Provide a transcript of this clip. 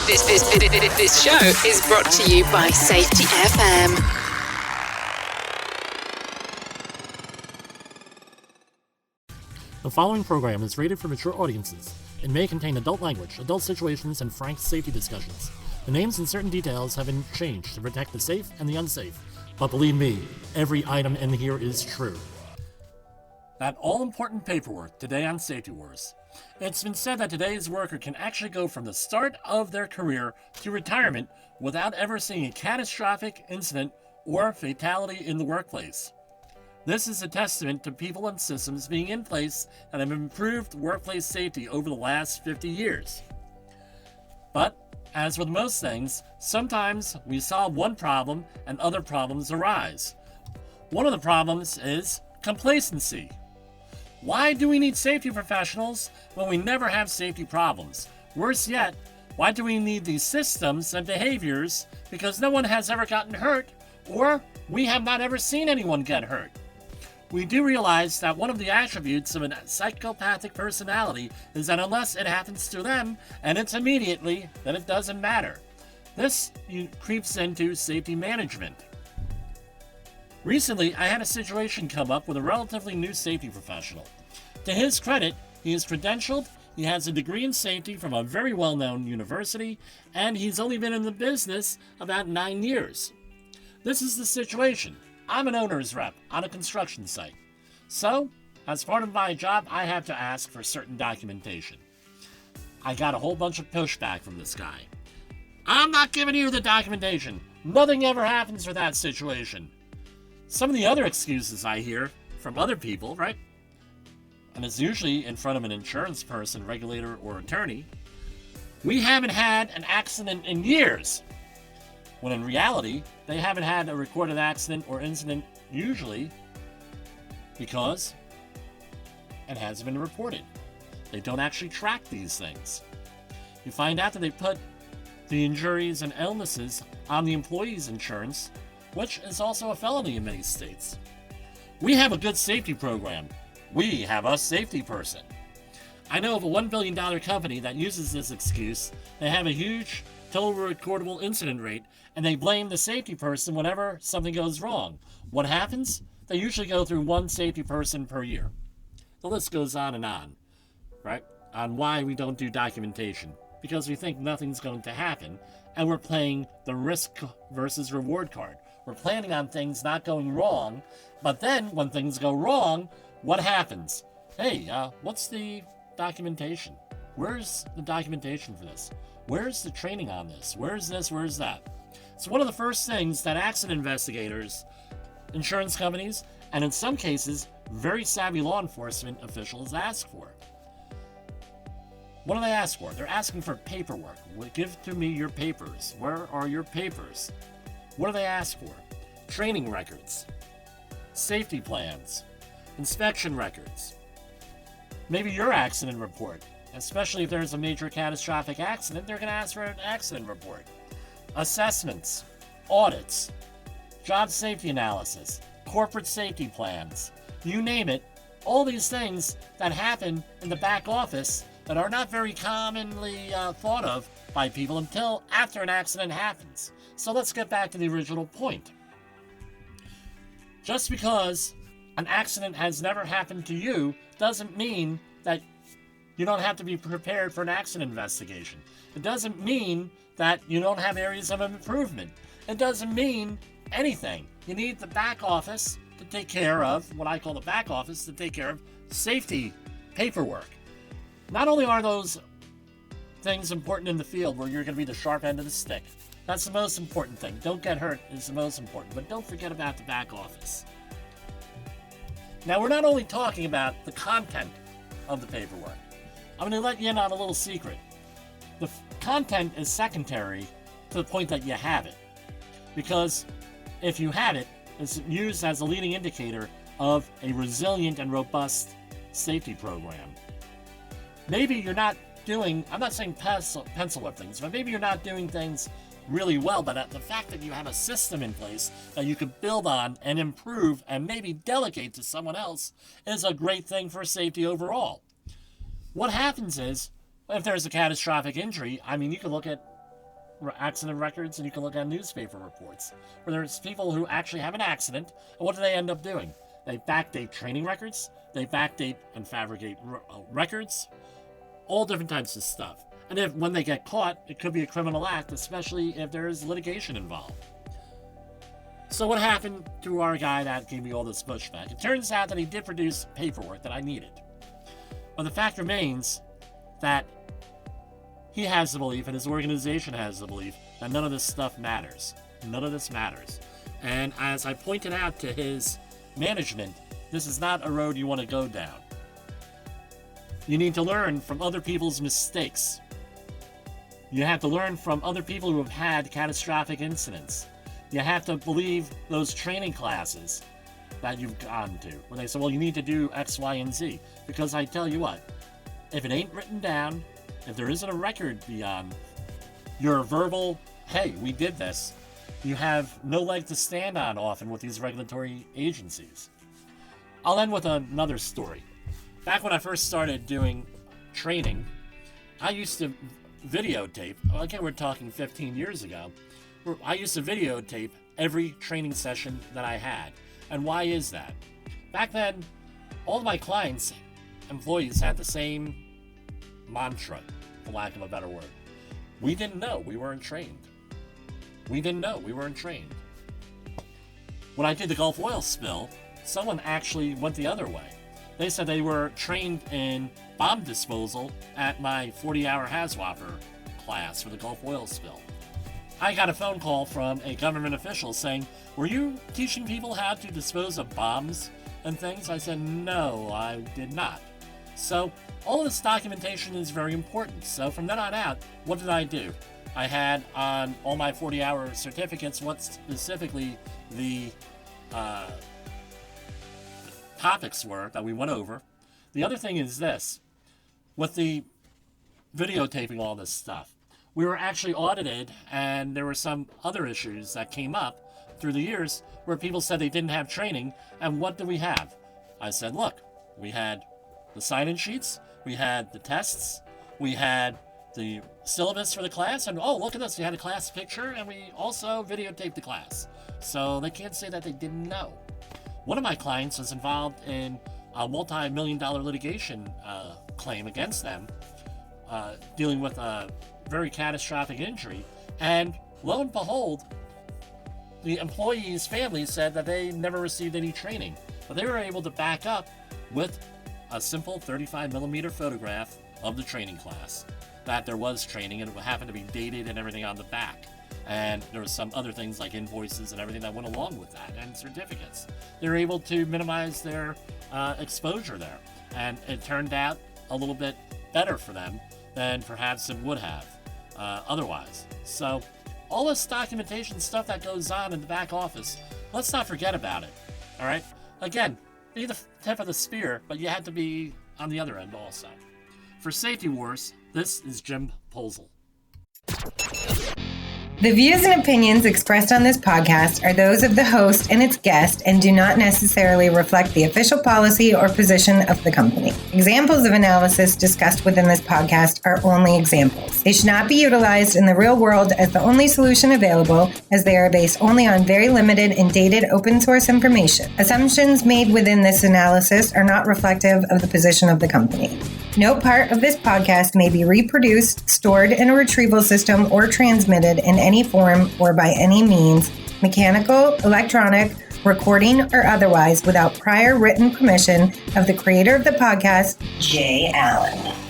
This show is brought to you by Safety FM. The following program is rated for mature audiences. It may contain adult language, adult situations, and frank safety discussions. The names and certain details have been changed to protect the safe and the unsafe. But believe me, every item in here is true. That all-important paperwork today on Safety Wars. It's been said that today's worker can actually go from the start of their career to retirement without ever seeing a catastrophic incident or fatality in the workplace. This is a testament to people and systems being in place that have improved workplace safety over the last 50 years. But, as with most things, sometimes we solve one problem and other problems arise. One of the problems is complacency. Why do we need safety professionals when we never have safety problems? Worse yet, why do we need these systems and behaviors because no one has ever gotten hurt, or we have not ever seen anyone get hurt? We do realize that one of the attributes of a psychopathic personality is that unless it happens to them, and it's immediately, then it doesn't matter. This creeps into safety management. Recently, I had a situation come up with a relatively new safety professional. To his credit, he is credentialed, he has a degree in safety from a very well-known university, and he's only been in the business about 9 years. This is the situation. I'm an owner's rep on a construction site. So, as part of my job, I have to ask for certain documentation. I got a whole bunch of pushback from this guy. I'm not giving you the documentation. Nothing ever happens for that situation. Some of the other excuses I hear from other people, right? And it's usually in front of an insurance person, regulator, or attorney. We haven't had an accident in years. When in reality, they haven't had a recorded accident or incident usually because it hasn't been reported. They don't actually track these things. You find out that they put the injuries and illnesses on the employee's insurance, which is also a felony in many states. We have a good safety program. We have a safety person. I know of a $1 billion company that uses this excuse. They have a huge total recordable incident rate, and they blame the safety person whenever something goes wrong. What happens? They usually go through one safety person per year. The list goes on and on, right? On why we don't do documentation. Because we think nothing's going to happen, and we're playing the risk versus reward card. We're planning on things not going wrong, but then when things go wrong, what happens? Hey, what's the documentation? Where's the documentation for this? Where's the training on this? Where's this? Where's that? It's one of the first things that accident investigators, insurance companies, and in some cases, very savvy law enforcement officials ask for. What do they ask for? They're asking for paperwork. Give to me your papers. Where are your papers? What do they ask for? Training records, safety plans, inspection records, maybe your accident report. Especially if there's a major catastrophic accident, they're going to ask for an accident report. Assessments, audits, job safety analysis, corporate safety plans, you name it, all these things that happen in the back office that are not very commonly thought of by people until after an accident happens. So let's get back to the original point. Just because an accident has never happened to you doesn't mean that you don't have to be prepared for an accident investigation. It doesn't mean that you don't have areas of improvement. It doesn't mean anything. You need the back office to take care of, what I call the back office, to take care of safety paperwork. Not only are those things important in the field where you're going to be the sharp end of the stick, that's the most important thing. Don't get hurt is the most important, but don't forget about the back office. Now, we're not only talking about the content of the paperwork. I'm going to let you in on a little secret. The content is secondary to the point that you have it. Because if you have it, it's used as a leading indicator of a resilient and robust safety program. Maybe you're not doing, I'm not saying pencil whip things, but maybe you're not doing things really well, but the fact that you have a system in place that you could build on and improve and maybe delegate to someone else is a great thing for safety overall. What happens is, if there's a catastrophic injury, I mean, you can look at accident records and you can look at newspaper reports where there's people who actually have an accident, and what do they end up doing? They backdate training records, they backdate and fabricate records, all different types of stuff. And when they get caught, it could be a criminal act, especially if there is litigation involved. So what happened to our guy that gave me all this pushback? It turns out that he did produce paperwork that I needed. But the fact remains that he has the belief, and his organization has the belief, that none of this stuff matters. None of this matters. And as I pointed out to his management, this is not a road you want to go down. You need to learn from other people's mistakes. You have to learn from other people who have had catastrophic incidents. You have to believe those training classes that you've gone to, when they say, well, you need to do X, Y, and Z. Because I tell you what, if it ain't written down, if there isn't a record beyond your verbal, hey, we did this, you have no leg to stand on often with these regulatory agencies. I'll end with another story. Back when I first started doing training, I used to videotape, again, we're talking 15 years ago, I used to videotape every training session that I had. And why is that? Back then, all of my clients, employees, had the same mantra, for lack of a better word. We didn't know. We weren't trained. We didn't know. We weren't trained. When I did the Gulf oil spill, someone actually went the other way. They said they were trained in bomb disposal at my 40-hour HAZWOPER class for the Gulf oil spill. I got a phone call from a government official saying, were you teaching people how to dispose of bombs and things? I said, no, I did not. So all of this documentation is very important. So from then on out, what did I do? I had on all my 40-hour certificates what specifically the topics were that we went over. The other thing is this, with the videotaping all this stuff, we were actually audited, and there were some other issues that came up through the years where people said they didn't have training, and what do we have? I said, look, we had the sign-in sheets, we had the tests, we had the syllabus for the class, and oh, look at this, we had a class picture, and we also videotaped the class. So they can't say that they didn't know. One of my clients was involved in a multi-million-dollar litigation claim against them, dealing with a very catastrophic injury, and lo and behold, the employee's family said that they never received any training, but they were able to back up with a simple 35mm photograph of the training class, that there was training, and it happened to be dated and everything on the back. And there was some other things like invoices and everything that went along with that, and certificates. They were able to minimize their exposure there, and it turned out a little bit better for them than perhaps it would have otherwise. So all this documentation stuff that goes on in the back office, let's not forget about it. All right? Again, be the tip of the spear, but you have to be on the other end also. For Safety Wars, this is Jim Posel. The views and opinions expressed on this podcast are those of the host and its guest and do not necessarily reflect the official policy or position of the company. Examples of analysis discussed within this podcast are only examples. They should not be utilized in the real world as the only solution available, as they are based only on very limited and dated open source information. Assumptions made within this analysis are not reflective of the position of the company. No part of this podcast may be reproduced, stored in a retrieval system, or transmitted in any form or by any means, mechanical, electronic, recording, or otherwise, without prior written permission of the creator of the podcast, Jay Allen.